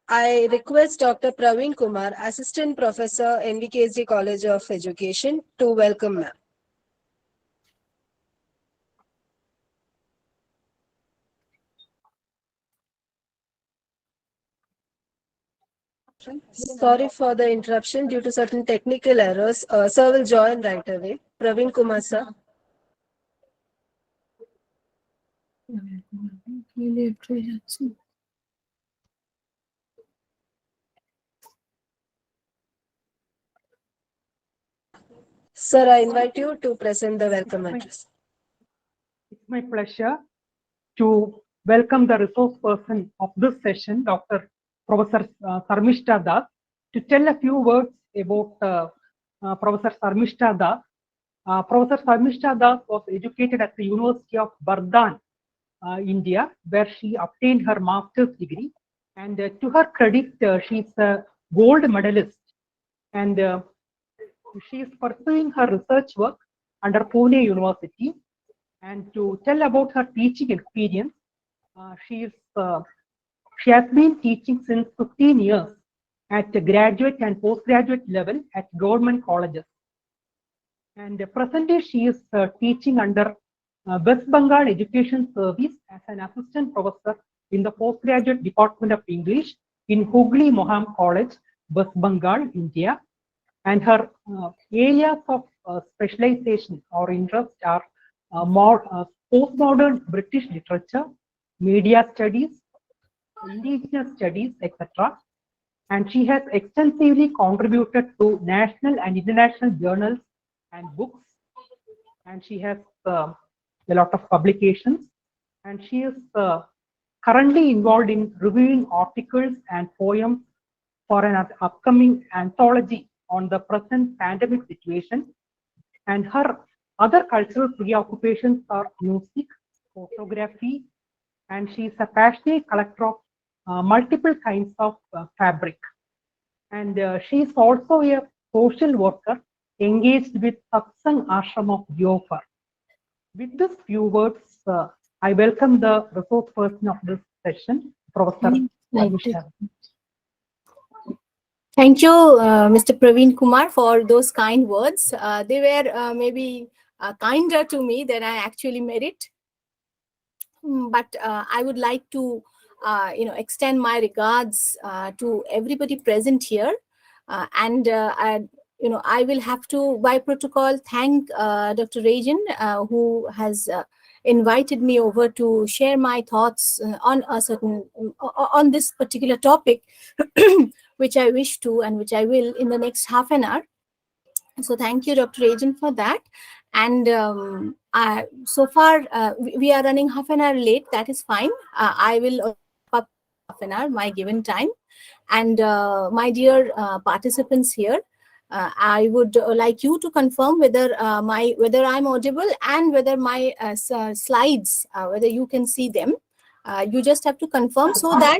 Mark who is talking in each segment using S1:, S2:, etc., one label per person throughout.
S1: I request Dr. Praveen Kumar, Assistant Professor, NVKSD College of Education, to welcome ma'am. Sorry for the interruption due to certain technical errors. Sir will join right away. Praveen Kumar, sir. Sir, I invite you to present the welcome address.
S2: It's my pleasure to welcome the resource person of this session, Dr. Professor Sarmishta Das, to tell a few words about Professor Sarmishta Das. Professor Sarmishta Das was educated at the University of Bardhan, India, where she obtained her master's degree. And to her credit, she's a gold medalist. And she is pursuing her research work under Pune University. And to tell about her teaching experience, she has been teaching since 15 years at the graduate and postgraduate level at government colleges. And presently, she is teaching under West Bengal Education Service as an assistant professor in the postgraduate department of English in Hooghly Moham College, West Bengal, India. And her areas of specialization or interest are postmodern British literature, media studies, indigenous studies, etc. And she has extensively contributed to national and international journals and books. And she has a lot of publications. And she is currently involved in reviewing articles and poems for an upcoming anthology on the present pandemic situation. And her other cultural preoccupations are music, photography, and she is a passionate collector of multiple kinds of fabric. And she is also a social worker engaged with Satsang Ashram of Jofar. With these few words, I welcome the resource person of this session, Professor Sarmishta.
S3: Thank you, Mr. Praveen Kumar, for those kind words. They were maybe kinder to me than I actually merit. But I would like to, extend my regards to everybody present here, I will have to, by protocol, thank Dr. Rajan, who has invited me over to share my thoughts on this particular topic, which I wish to and which I will in the next half an hour. So thank you, Dr. Rajan, for that. And so far, we are running half an hour late. That is fine. I will up half an hour, my given time. And my dear participants here, I would like you to confirm whether I'm audible and whether my slides, whether you can see them. You just have to confirm so that.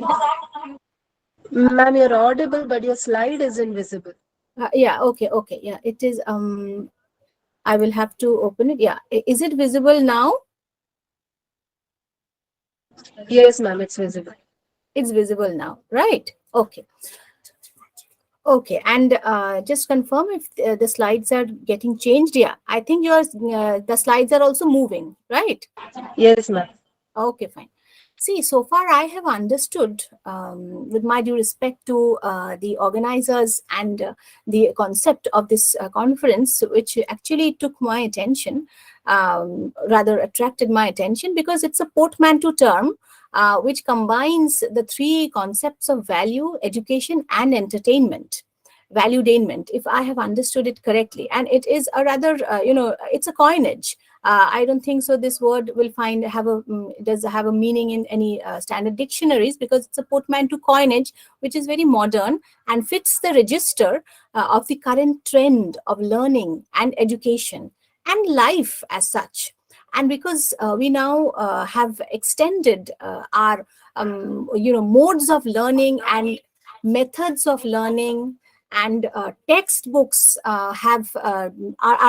S1: Ma'am, you're audible, but your slide is invisible.
S3: Yeah. Okay. Yeah. It is. I will have to open it. Yeah. Is it visible now?
S1: Yes, ma'am. It's visible.
S3: It's visible now, right? Okay. Okay, and just confirm if the slides are getting changed. Yeah, I think the slides are also moving, right?
S1: Yes, ma'am.
S3: Okay, fine. See, so far I have understood, with my due respect to the organizers and the concept of this conference, which actually took my attention, rather attracted my attention, because it's a portmanteau term which combines the three concepts of value, education, and entertainment. Valdutainment, if I have understood it correctly, and it is a rather, it's a coinage. I don't think so this word will does have a meaning in any standard dictionaries, because it's a portmanteau coinage which is very modern and fits the register of the current trend of learning and education and life as such. And because we now have extended our modes of learning and methods of learning and textbooks are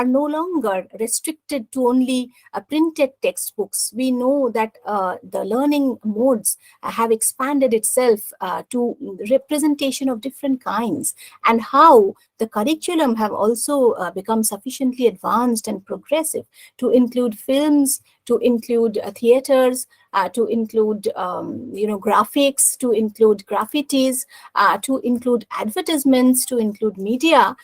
S3: no longer restricted to only printed textbooks. We know that the learning modes have expanded itself to representation of different kinds, and how the curriculum have also become sufficiently advanced and progressive to include films, to include theaters, to include graphics, to include graffitis, to include advertisements, to include media.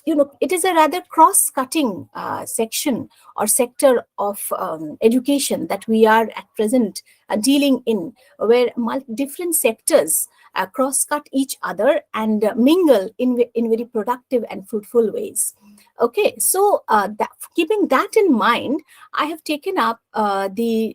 S3: It is a rather cross-cutting section or sector of education that we are at present dealing in, where different sectors cross-cut each other and mingle in very productive and fruitful ways. Okay, so keeping that in mind, I have taken up the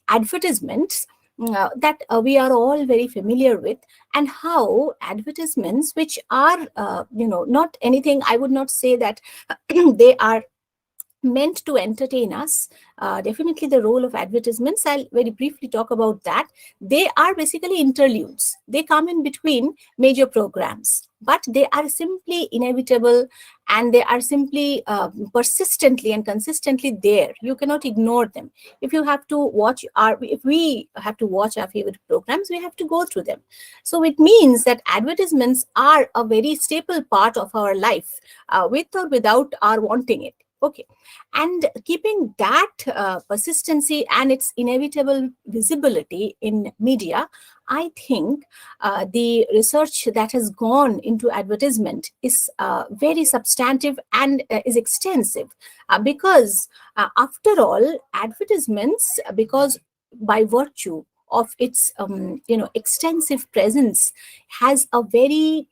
S3: advertisements that we are all very familiar with, and how advertisements, which are not anything, I would not say that they are meant to entertain us. Definitely the role of advertisements, I'll very briefly talk about that. They are basically interludes. They come in between major programs, but they are simply inevitable, and they are simply persistently and consistently there. You cannot ignore them. If we have to watch our favorite programs, we have to go through them. So it means that advertisements are a very staple part of our life, with or without our wanting it. Okay, and keeping that persistency and its inevitable visibility in media, I think the research that has gone into advertisement is very substantive and is extensive, because after all, advertisements, because by virtue of its extensive presence, has a very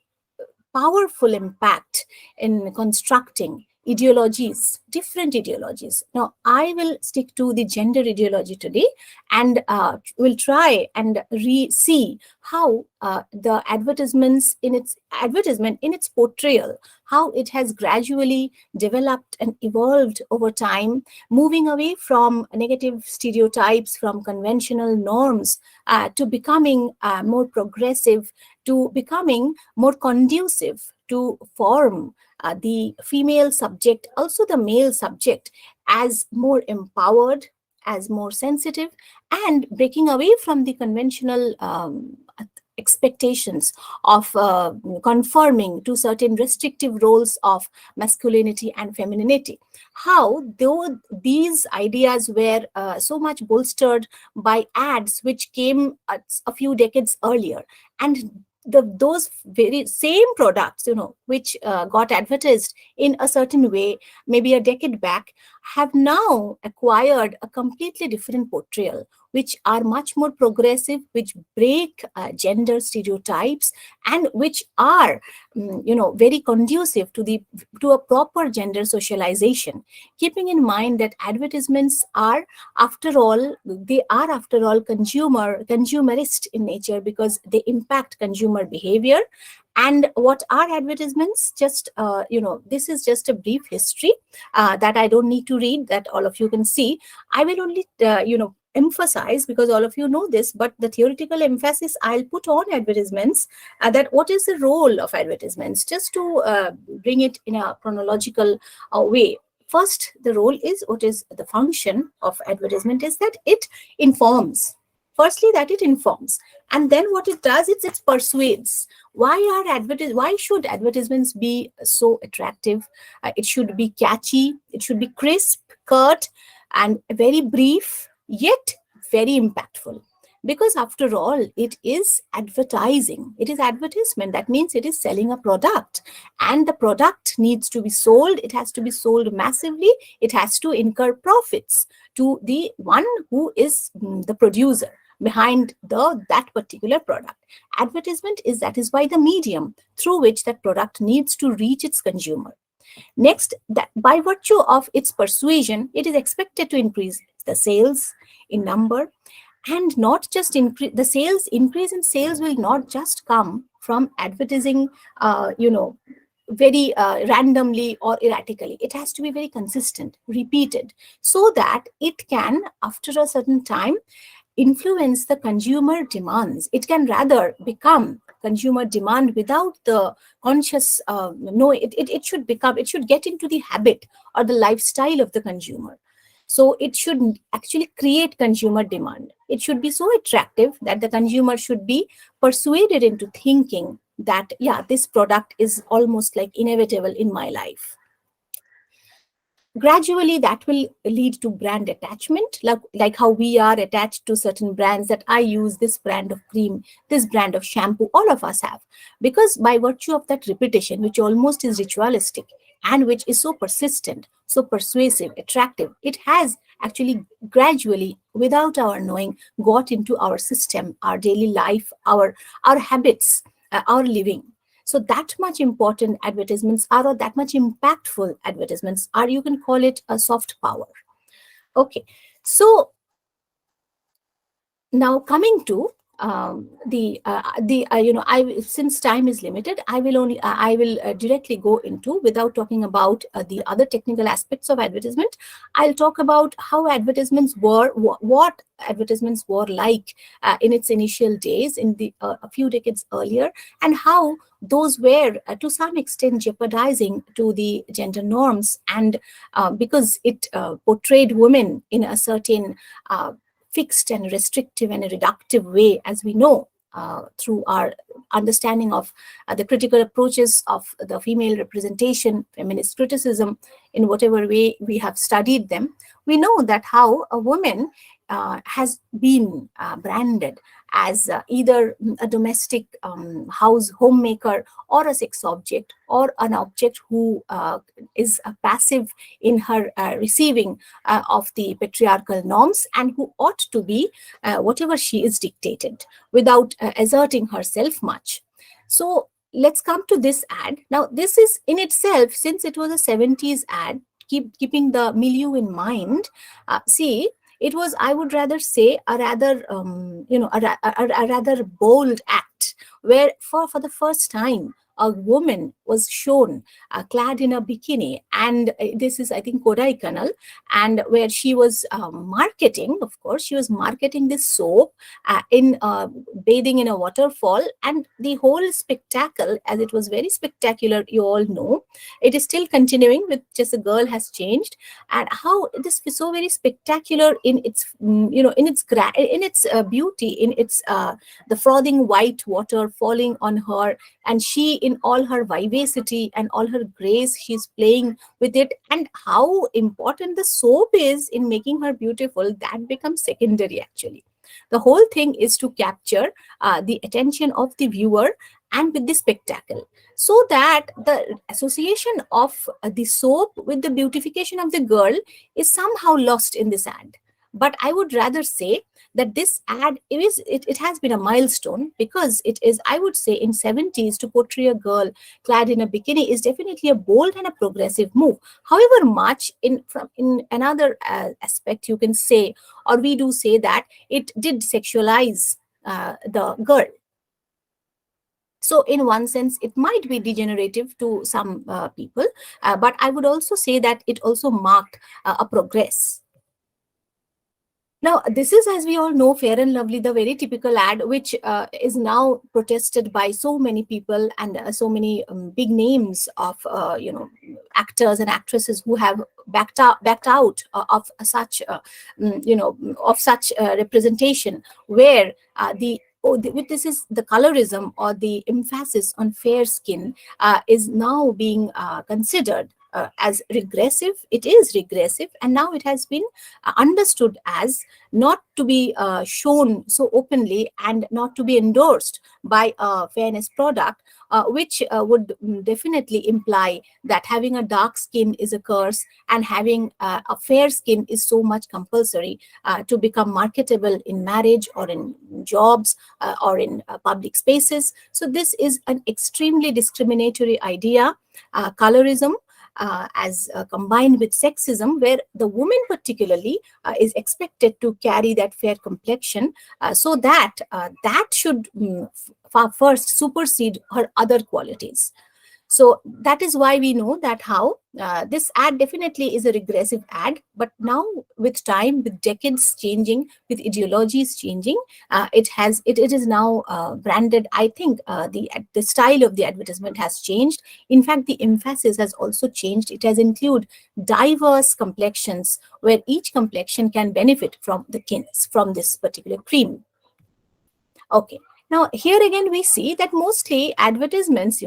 S3: powerful impact in constructing ideologies, different ideologies. Now, I will stick to the gender ideology today, and will try and see how the advertisement in its portrayal, how it has gradually developed and evolved over time, moving away from negative stereotypes, from conventional norms, to becoming more progressive, to becoming more conducive to form the female subject, also the male subject, as more empowered, as more sensitive, and breaking away from the conventional expectations of conforming to certain restrictive roles of masculinity and femininity. How, though these ideas were so much bolstered by ads which came a few decades earlier, and those very same products, which got advertised in a certain way maybe a decade back, have now acquired a completely different portrayal, which are much more progressive, which break gender stereotypes, and which are very conducive to a proper gender socialization, keeping in mind that advertisements are after all consumerist in nature, because they impact consumer behavior. And what are advertisements? Just this is just a brief history that I don't need to read, that all of you can see. I will only emphasize, because all of you know this, but the theoretical emphasis I'll put on advertisements, that what is the role of advertisements, just to bring it in a chronological way. First, the role is, what is the function of advertisement, is that it informs. Firstly, that it informs, and then what it does is it persuades. Why should advertisements be so attractive? It should be catchy, it should be crisp, curt, and very brief, yet very impactful. Because after all, it is advertising. It is advertisement. That means it is selling a product, and the product needs to be sold. It has to be sold massively. It has to incur profits to the one who is the producer behind that particular product. Advertisement is satisfy the medium through which that product needs to reach its consumer. Next, that by virtue of its persuasion, it is expected to increase the sales in number, and not just increase the sales. Increase in sales will not just come from advertising very randomly or erratically. It has to be very consistent, repeated, so that it can, after a certain time, influence the consumer demands. It can rather become consumer demand without the conscious no, it should get into the habit or the lifestyle of the consumer. So it should actually create consumer demand. It should be so attractive that the consumer should be persuaded into thinking that, yeah, this product is almost like inevitable in my life. Gradually, that will lead to brand attachment, like how we are attached to certain brands, that I use this brand of cream, this brand of shampoo, all of us have. Because by virtue of that repetition, which almost is ritualistic and which is so persistent, so persuasive, attractive, it has actually gradually, without our knowing, got into our system, our daily life, our habits, our living. So that much important advertisements are, or that much impactful advertisements are, you can call it a soft power. Okay, so now coming to since time is limited, I will directly go into, without talking about the other technical aspects of advertisement. I'll talk about how advertisements were, what advertisements were like in its initial days, in the a few decades earlier, and how those were to some extent jeopardizing to the gender norms, and because it portrayed women in a certain fixed and restrictive and a reductive way, as we know through our understanding of the critical approaches of the female representation, feminist criticism, in whatever way we have studied them. We know that how a woman has been branded as either a domestic homemaker, or a sex object, or an object who is passive in her receiving of the patriarchal norms, and who ought to be whatever she is dictated, without asserting herself much. So let's come to this ad. Now, this is in itself, since it was a 70s ad, keeping the milieu in mind, see, it was, I would rather say, a rather, a rather bold act, where for the first time, a woman was shown clad in a bikini, and this is, I think, Kodaikanal, and where she was marketing, of course, she was marketing this soap in bathing in a waterfall, and the whole spectacle, as it was very spectacular, you all know, it is still continuing, with just a girl has changed, and how this is so very spectacular in its, in its beauty, in its the frothing white water falling on her, and she, in all her vivacity and all her grace, she's playing with it, and how important the soap is in making her beautiful, that becomes secondary actually. The whole thing is to capture the attention of the viewer, and with the spectacle, so that the association of the soap with the beautification of the girl is somehow lost in this ad. But I would rather say that this ad, it has been a milestone, because it is, I would say, in 70s, to portray a girl clad in a bikini is definitely a bold and a progressive move. However much in another aspect, you can say, or we do say, that it did sexualize the girl. So in one sense, it might be degenerative to some people, but I would also say that it also marked a progress. Now, this is, as we all know, Fair and Lovely, the very typical ad, which is now protested by so many people, and so many big names of, actors and actresses who have backed out of such, of such representation, where this is the colorism, or the emphasis on fair skin is now being considered as regressive. It is regressive, and now it has been understood as not to be shown so openly, and not to be endorsed by a fairness product, which would definitely imply that having a dark skin is a curse, and having a fair skin is so much compulsory to become marketable in marriage, or in jobs, or in public spaces. So this is an extremely discriminatory idea, colorism, as combined with sexism, where the woman particularly is expected to carry that fair complexion, so that that should first supersede her other qualities. So that is why we know that how this ad definitely is a regressive ad, but now with time, with decades changing, with ideologies changing, it is now branded. I think the style of the advertisement has changed. In fact, the emphasis has also changed. It has included diverse complexions where each complexion can benefit from from this particular cream. Okay. Now, here again, we see that mostly advertisements,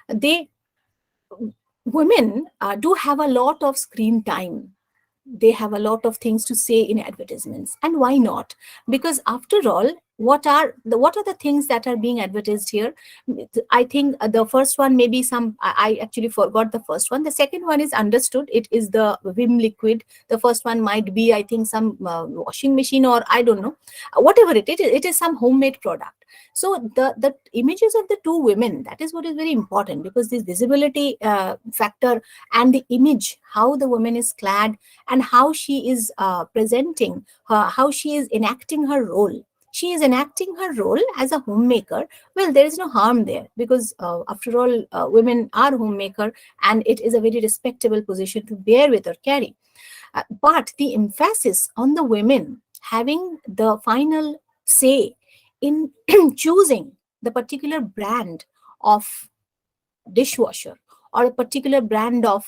S3: they women do have a lot of screen time. They have a lot of things to say in advertisements, and why not? Because after all, what are the things that are being advertised here? I think the first one, maybe I actually forgot the first one. The second one is understood. It is the Vim liquid. The first one might be, I think, some washing machine, or I don't know, whatever it is some homemade product. So the images of the two women, that is what is very important, because this visibility factor and the image, how the woman is clad and how she is presenting her, how she is enacting her role. She is enacting her role as a homemaker. Well, there is no harm there, because after all, women are homemaker, and it is a very respectable position to bear with or carry. But the emphasis on the women having the final say in choosing the particular brand of dishwasher, or a particular brand of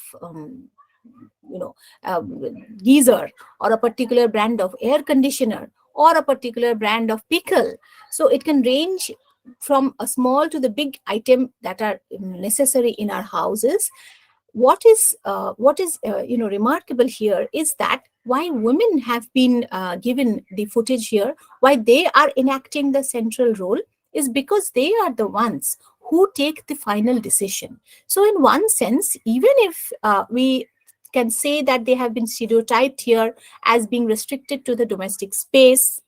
S3: geyser, or a particular brand of air conditioner, or a particular brand of pickle. So it can range from a small to the big item that are necessary in our houses. What is remarkable here is that why women have been given the footage here, why they are enacting the central role, is because they are the ones who take the final decision. So in one sense, even if we can say that they have been stereotyped here as being restricted to the domestic space,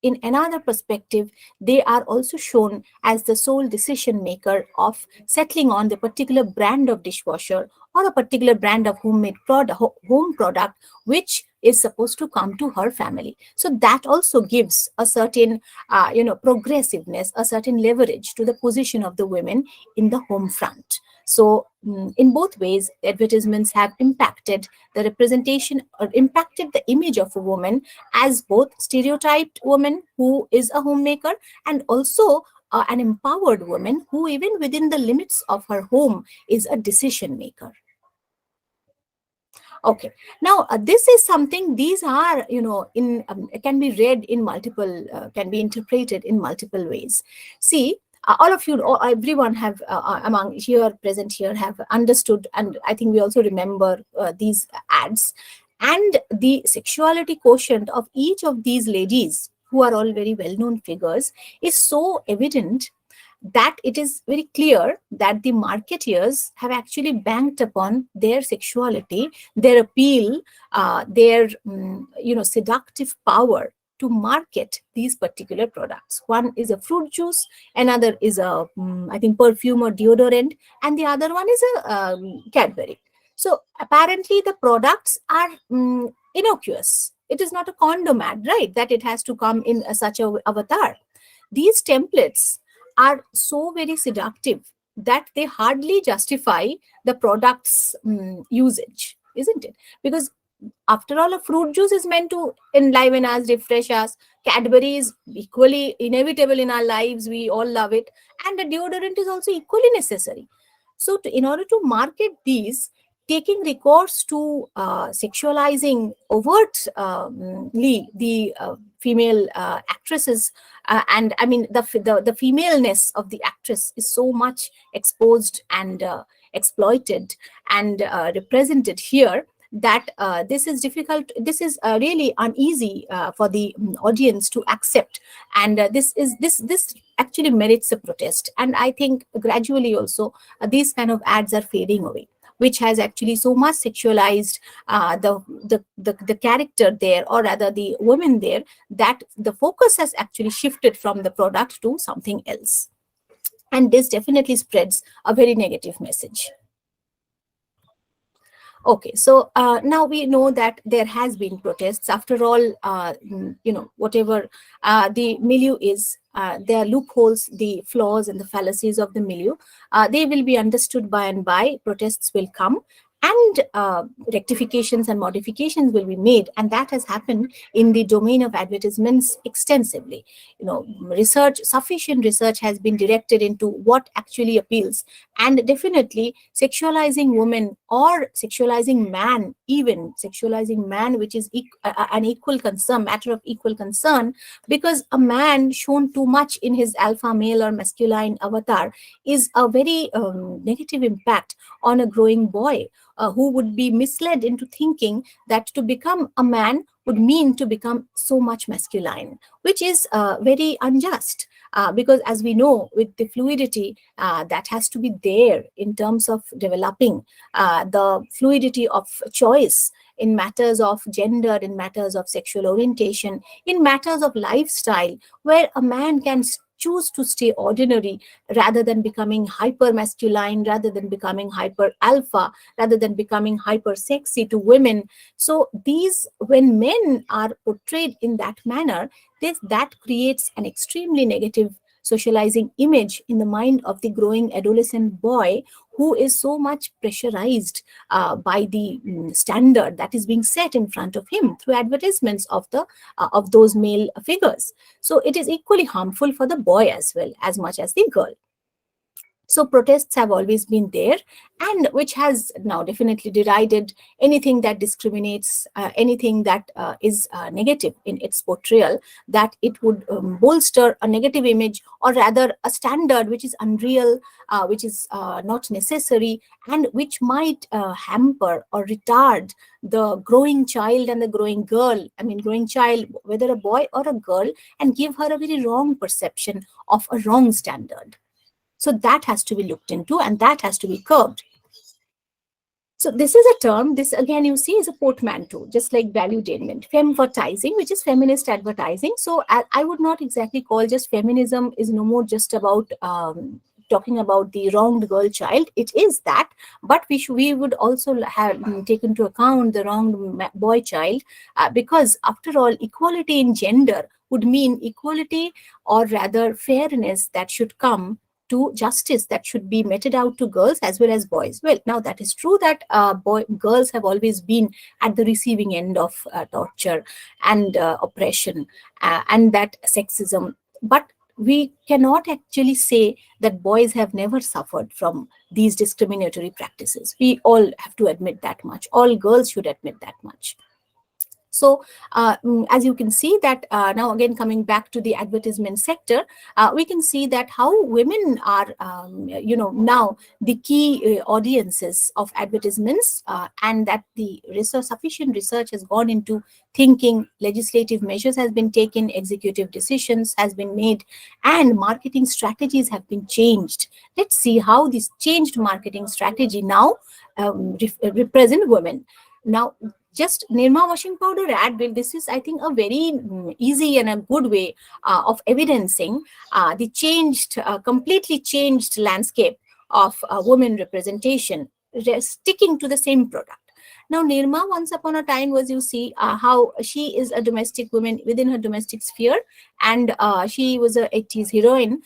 S3: in another perspective, they are also shown as the sole decision maker of settling on the particular brand of dishwasher or a particular brand of homemade product, home product, which is supposed to come to her family. So that also gives a certain, progressiveness, a certain leverage to the position of the women in the home front. So in both ways, advertisements have impacted the representation or impacted the image of a woman as both stereotyped woman who is a homemaker, and also an empowered woman who, even within the limits of her home, is a decision maker. Okay, now this is something, these are, can be read in multiple, can be interpreted in multiple ways. See, all of you, or everyone have among here present here have understood, and I think we also remember these ads, and the sexuality quotient of each of these ladies, who are all very well-known figures, is so evident that it is very clear that the marketeers have actually banked upon their sexuality, their appeal, their seductive power to market these particular products. One is a fruit juice, another is a I think perfume or deodorant, and the other one is a Cadbury. So apparently the products are innocuous. It is not a condom ad, right, that it has to come in such a avatar. These templates are so very seductive that they hardly justify the product's usage, isn't it? Because after all, a fruit juice is meant to enliven us, refresh us. Cadbury is equally inevitable in our lives. We all love it. And the deodorant is also equally necessary. So in order to market these, taking recourse to sexualizing overtly the female actresses, and I mean the femaleness of the actress is so much exposed and exploited and represented here, that this is difficult, this is really uneasy for the audience to accept, and this actually merits a protest. And I think gradually also these kind of ads are fading away, which has actually so much sexualized the character there, or rather the woman there, that the focus has actually shifted from the product to something else. And this definitely spreads a very negative message. Okay, so now we know that there has been protests. After all, whatever the milieu is, their loopholes, the flaws and the fallacies of the milieu, they will be understood by and by. Protests will come, and rectifications and modifications will be made, and that has happened in the domain of advertisements extensively. Sufficient research has been directed into what actually appeals, and definitely sexualizing women or sexualizing man, even sexualizing man, which is an equal concern, matter of equal concern, because a man shown too much in his alpha male or masculine avatar is a very negative impact on a growing boy, who would be misled into thinking that to become a man would mean to become so much masculine, which is very unjust. Because as we know, with the fluidity that has to be there in terms of developing the fluidity of choice in matters of gender, in matters of sexual orientation, in matters of lifestyle, where a man can choose to stay ordinary rather than becoming hyper masculine, rather than becoming hyper alpha, rather than becoming hyper sexy to women. So these, when men are portrayed in that manner, that creates an extremely negative socializing image in the mind of the growing adolescent boy, who is so much pressurized by the standard that is being set in front of him through advertisements of those male figures. So it is equally harmful for the boy as well, as much as the girl. So protests have always been there, and which has now definitely derided anything that discriminates, anything that is negative in its portrayal, that it would bolster a negative image, or rather a standard which is unreal, which is not necessary, and which might hamper or retard the growing child and the growing girl, growing child, whether a boy or a girl, and give her a very wrong perception of a wrong standard. So that has to be looked into, and that has to be curbed. So this is a term, this again you see is a portmanteau, just like Valdutainment, femvertising, which is feminist advertising. So I would not exactly call just feminism is no more just about talking about the wronged girl child. It is that, but we would also have taken into account the wronged boy child, because after all, equality in gender would mean equality, or rather fairness, that should come to justice, that should be meted out to girls as well as boys. Well, now that is true that girls have always been at the receiving end of torture and oppression and that sexism, but we cannot actually say that boys have never suffered from these discriminatory practices. We all have to admit that much. All girls should admit that much. So as you can see that now again coming back to the advertisement sector, we can see that how women are, now the key audiences of advertisements, and that the sufficient research has gone into thinking, legislative measures has been taken, executive decisions has been made, and marketing strategies have been changed. Let's see how this changed marketing strategy now represent women. Now, just Nirma washing powder ad bill, this is, I think, a very easy and a good way of evidencing the completely changed landscape of women representation, sticking to the same product. Now, Nirma, once upon a time, was, you see, how she is a domestic woman within her domestic sphere, and she was a 80s heroine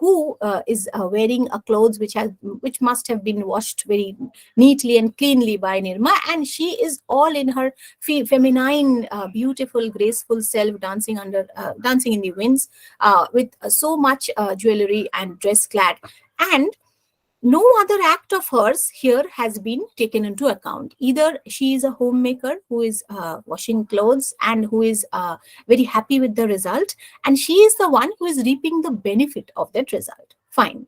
S3: who is wearing a clothes which must have been washed very neatly and cleanly by Nirma, and she is all in her feminine, beautiful, graceful self, dancing in the winds, with so much jewelry and dress clad, and no other act of hers here has been taken into account. Either she is a homemaker who is washing clothes and who is very happy with the result, and she is the one who is reaping the benefit of that result. Fine.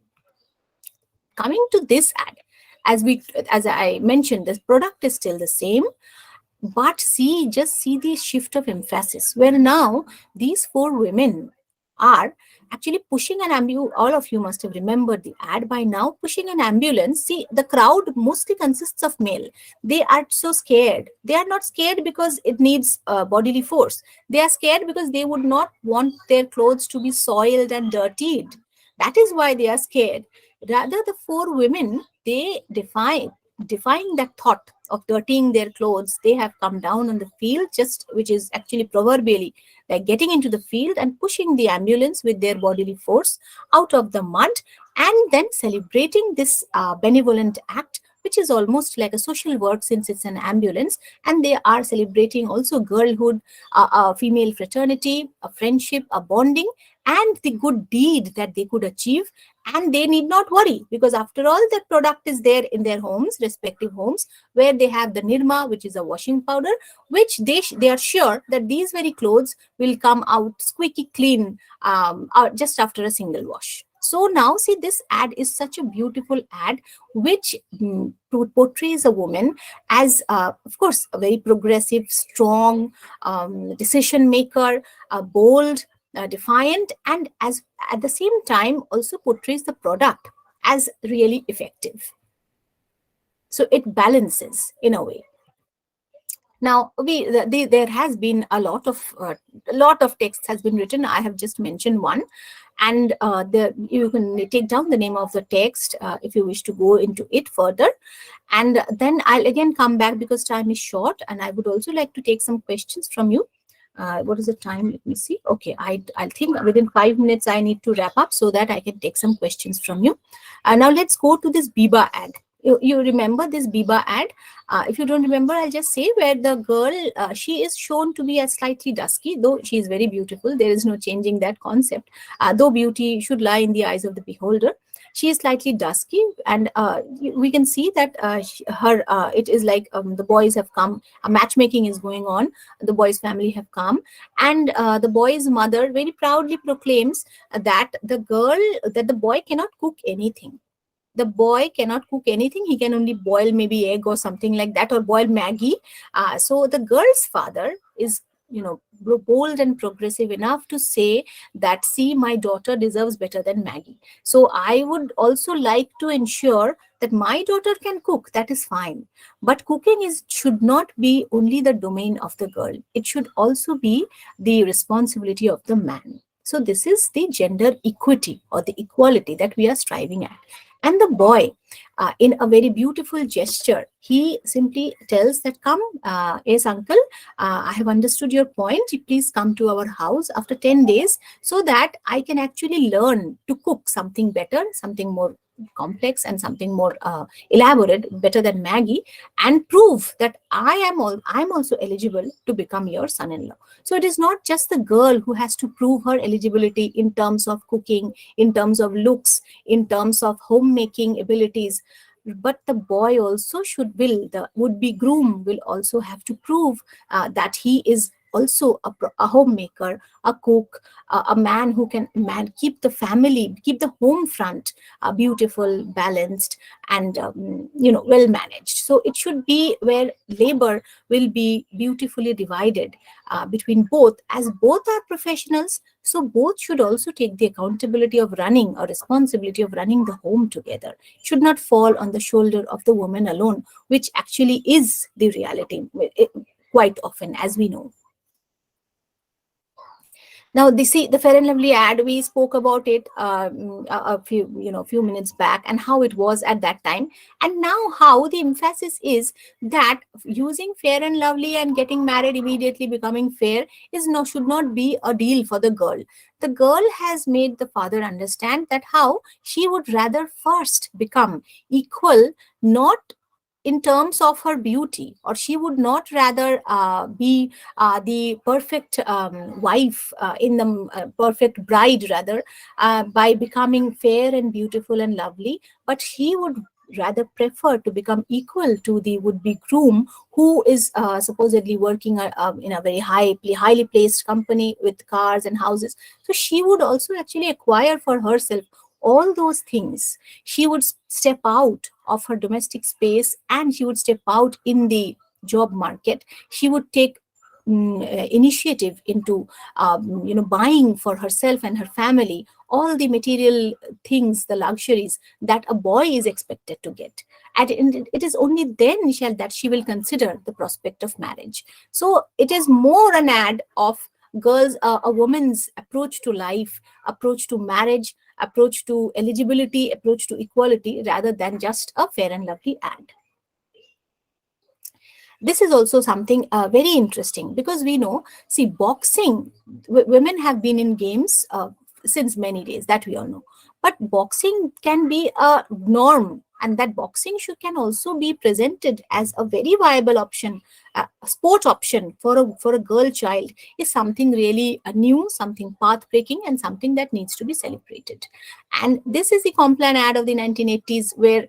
S3: Coming to this ad, as I mentioned, this product is still the same, but just see the shift of emphasis, where now these four women are actually pushing an ambulance. All of you must have remembered the ad by now. Pushing an ambulance. See, the crowd mostly consists of male. They are so scared. They are not scared because it needs bodily force. They are scared because they would not want their clothes to be soiled and dirtied. That is why they are scared. Rather, the four women, they defying that thought of dirtying their clothes, they have come down on the field, just which is actually proverbially like getting into the field and pushing the ambulance with their bodily force out of the mud, and then celebrating this benevolent act, which is almost like a social work since it's an ambulance. And they are celebrating also girlhood, a female fraternity, a friendship, a bonding, and the good deed that they could achieve. And they need not worry, because after all, that product is there in their homes, respective homes, where they have the nirma, which is a washing powder, which they are sure that these very clothes will come out squeaky clean just after a single wash. So now see, this ad is such a beautiful ad, which portrays a woman as, of course, a very progressive, strong decision maker, bold, defiant, and as at the same time also portrays the product as really effective. So it balances in a way. Now, there has been a lot of text has been written. I have just mentioned one, and you can take down the name of the text if you wish to go into it further. And then I'll again come back because time is short, and I would also like to take some questions from you. What is the time? Let me see. Okay, I think within 5 minutes I need to wrap up so that I can take some questions from you. Now let's go to this Biba ad. You remember this Biba ad? If you don't remember, I'll just say where the girl, she is shown to be as slightly dusky, though she is very beautiful. There is no changing that concept. Though beauty should lie in the eyes of the beholder, she is slightly dusky, and we can see that it is like the boys have come, a matchmaking is going on, the boy's family have come, and the boy's mother very proudly proclaims that the boy cannot cook anything. The boy cannot cook anything. He can only boil maybe egg or something like that, or boil Maggie. So the girl's father is, bold and progressive enough to say that, see, my daughter deserves better than Maggie. So I would also like to ensure that my daughter can cook. That is fine. But cooking should not be only the domain of the girl. It should also be the responsibility of the man. So this is the gender equity or the equality that we are striving at. And the boy, in a very beautiful gesture, he simply tells that, come, yes, uncle, I have understood your point. Please come to our house after 10 days so that I can actually learn to cook something better, something more complex and something more elaborate, better than Maggie, and prove that I'm also eligible to become your son-in-law. So it is not just the girl who has to prove her eligibility in terms of cooking, in terms of looks, in terms of homemaking abilities, but the boy also the would-be groom will also have to prove that he is also a homemaker, a cook, a man who can keep the family, keep the home front beautiful, balanced, and well managed. So it should be where labor will be beautifully divided between both, as both are professionals. So both should also take the accountability of running, or responsibility of running the home together. It should not fall on the shoulder of the woman alone, which actually is the reality quite often, as we know. Now, the Fair and Lovely ad, we spoke about it a few minutes back, and how it was at that time, and now how the emphasis is that using Fair and Lovely and getting married immediately, becoming fair, should not be a deal for the girl. The girl has made the father understand that how she would rather first become equal, not in terms of her beauty, or she would not rather be the perfect wife, in the perfect bride rather, by becoming fair and beautiful and lovely, but she would rather prefer to become equal to the would-be groom, who is supposedly working in a very highly placed company with cars and houses. So she would also actually acquire for herself all those things. She would step out of her domestic space, and she would step out in the job market. She would take initiative into buying for herself and her family all the material things, the luxuries that a boy is expected to get. And it is only then that she will consider the prospect of marriage. So it is more an ad of girls, a woman's approach to life, approach to marriage, approach to eligibility, approach to equality, rather than just a Fair and Lovely ad. this is also something very interesting, because we know, see, boxing, women have been in games since many days, that we all know. But boxing can be a norm, and that boxing can also be presented as a very viable option, a sport option for a girl child, is something really new, something path breaking, and something that needs to be celebrated. And this is the Complan ad of the 1980s, where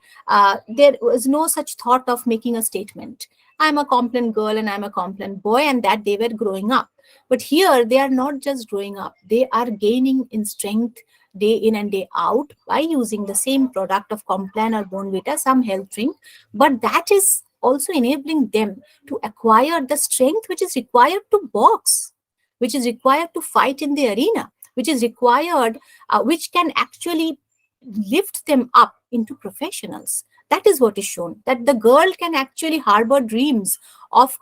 S3: there was no such thought of making a statement. I'm a Complan girl and I'm a Complan boy, and that they were growing up. But here they are not just growing up, they are gaining in strength day in and day out by using the same product of Complan or Bonvita, some health drink. But that is also enabling them to acquire the strength which is required to box, which is required to fight in the arena, which is required, which can actually lift them up into professionals. That is what is shown, that the girl can actually harbor dreams of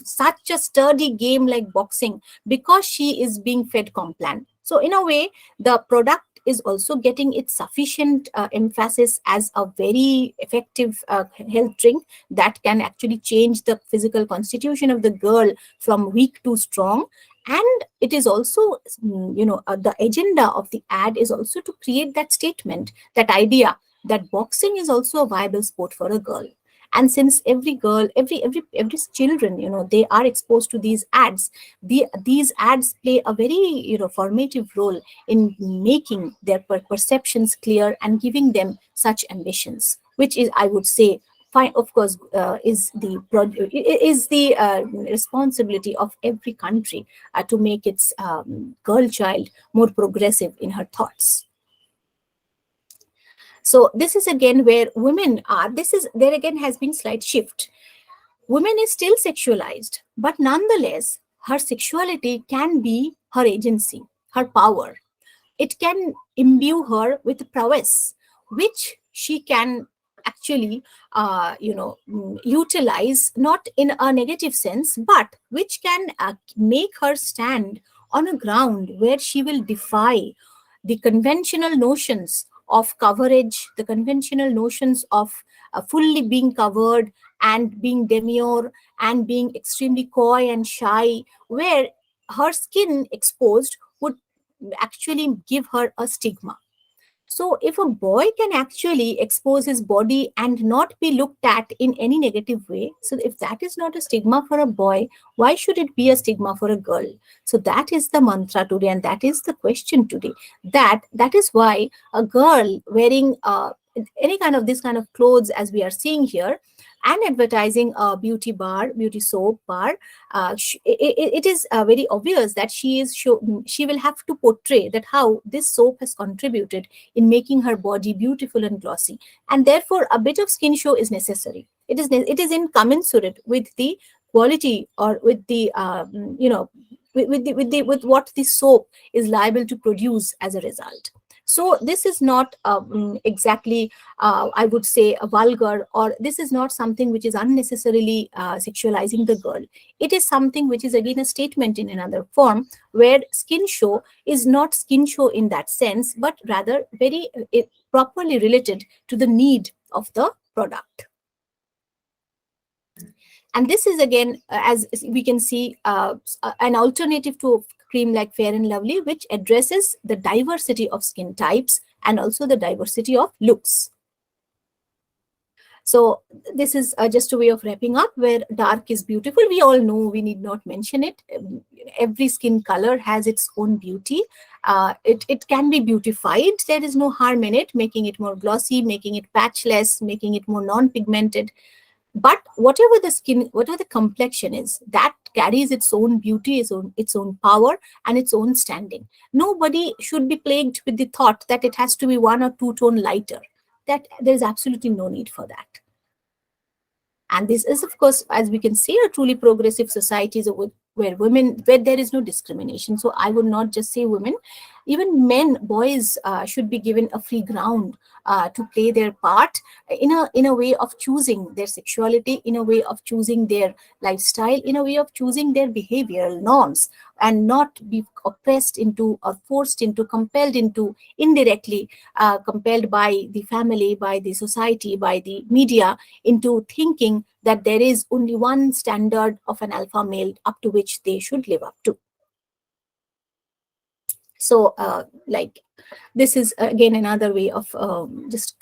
S3: such a sturdy game like boxing, because she is being fed Complan. So in a way, the product is also getting its sufficient emphasis as a very effective health drink that can actually change the physical constitution of the girl from weak to strong. And it is also, the agenda of the ad is also to create that statement, that idea that boxing is also a viable sport for a girl. And since every girl, every children, they are exposed to these ads, these ads play a very, formative role in making their perceptions clear and giving them such ambitions, which is, I would say, fine, of course, is the responsibility of every country to make its girl child more progressive in her thoughts. So this is again where women are. There again has been slight shift. Women is still sexualized, but nonetheless, her sexuality can be her agency, her power. It can imbue her with prowess, which she can actually, utilize, not in a negative sense, but which can make her stand on a ground where she will defy the conventional notions of coverage, the conventional notions of fully being covered and being demure and being extremely coy and shy, where her skin exposed would actually give her a stigma. So if a boy can actually expose his body and not be looked at in any negative way, so if that is not a stigma for a boy, why should it be a stigma for a girl? So that is the mantra today, and that is the question today. That is why a girl wearing any kind of this kind of clothes as we are seeing here, and advertising a beauty soap bar, it is very obvious that she will have to portray that how this soap has contributed in making her body beautiful and glossy, and therefore a bit of skin show is necessary. It is incommensurate with the quality, or with the with what the soap is liable to produce as a result. So this is not exactly, I would say, a vulgar, or this is not something which is unnecessarily sexualizing the girl. It is something which is again a statement in another form, where skin show is not skin show in that sense, but rather very properly related to the need of the product. And this is again, as we can see, an alternative to cream like Fair and Lovely, which addresses the diversity of skin types and also the diversity of looks. So this is just a way of wrapping up, where dark is beautiful. We all know, we need not mention it. Every skin color has its own beauty. It can be beautified. There is no harm in it, making it more glossy, making it patchless, making it more non-pigmented. But whatever the skin, whatever the complexion is, that carries its own beauty, its own power, and its own standing. Nobody should be plagued with the thought that it has to be 1 or 2 tone lighter. That there is absolutely no need for that. And this is, of course, as we can see, a truly progressive society where there is no discrimination. So I would not just say women. even men, boys should be given a free ground to play their part in a way of choosing their sexuality, in a way of choosing their lifestyle, in a way of choosing their behavioral norms, and not be oppressed into or forced into, compelled into, indirectly compelled by the family, by the society, by the media, into thinking that there is only one standard of an alpha male up to which they should live up to. So like, this is again another way of just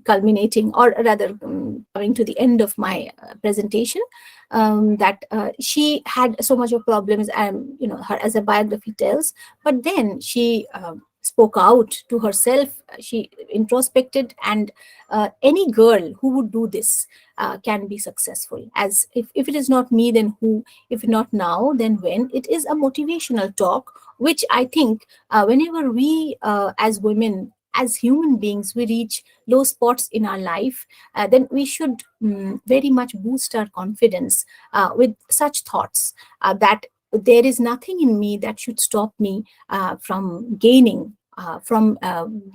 S3: culminating, or rather coming to the end of my presentation, that she had so much of problems, and her, as a biography tells, but then she spoke out to herself, she introspected, and any girl who would do this can be successful. As if it is not me, then who? If not now, then when? It is a motivational talk, which I think whenever we as women, as human beings, we reach low spots in our life, then we should very much boost our confidence with such thoughts, that there is nothing in me that should stop me from gaining, from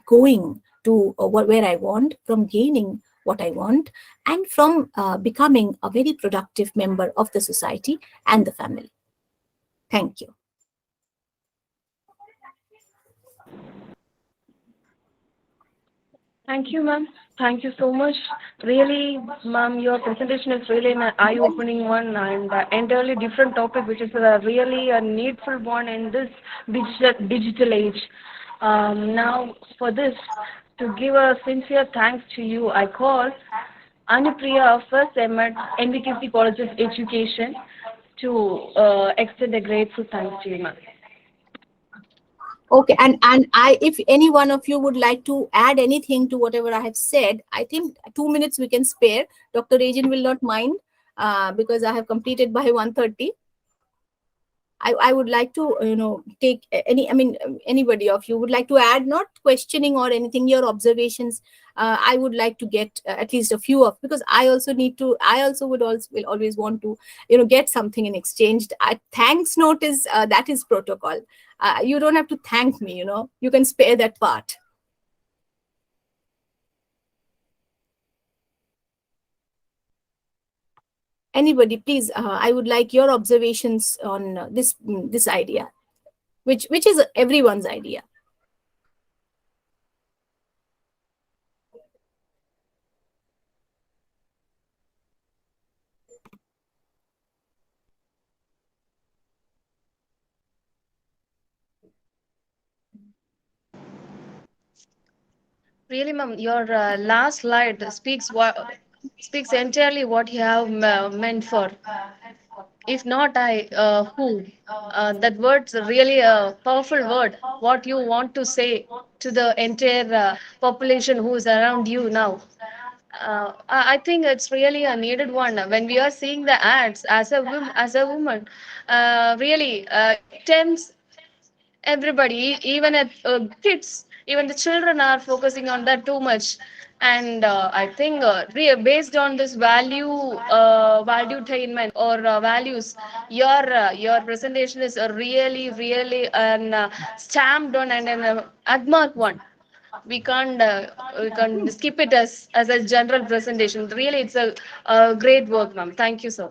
S3: going to where I want, from gaining what I want, and from becoming a very productive member of the society and the family. Thank you.
S4: Thank you, ma'am. Thank you so much. Really, ma'am, your presentation is really an eye-opening one and entirely different topic, which is really a needful one in this digital age. Now, for this, to give a sincere thanks to you, I call Anupriya of First Emet NVKC College of Education to extend a grateful thanks to you, ma'am.
S3: Okay, and I, if any one of you would like to add anything to whatever I have said, I think 2 minutes we can spare. Dr. Regin will not mind because I have completed by 1:30. I would like to, take any, I mean, anybody of you would like to add, not questioning or anything, your observations. I would like to get at least a few of, because I also need to, I also would also will always want to, get something in exchange. Thanks note is, that is protocol. You don't have to thank me, you can spare that part. Anybody, please, I would like your observations on this idea, which is everyone's idea.
S4: Really, ma'am, your last slide speaks entirely what you have meant for. If not I, who? That word's really a powerful word. What you want to say to the entire population who is around you now. I think it's really a needed one when we are seeing the ads as a woman. Really, it tempts everybody, even at kids, even the children are focusing on that too much. And I think based on this valuetainment or values, your presentation is a really an stamped on and an admarked one. We can't skip it as a general presentation. Really, it's a great work, ma'am. Thank you, sir.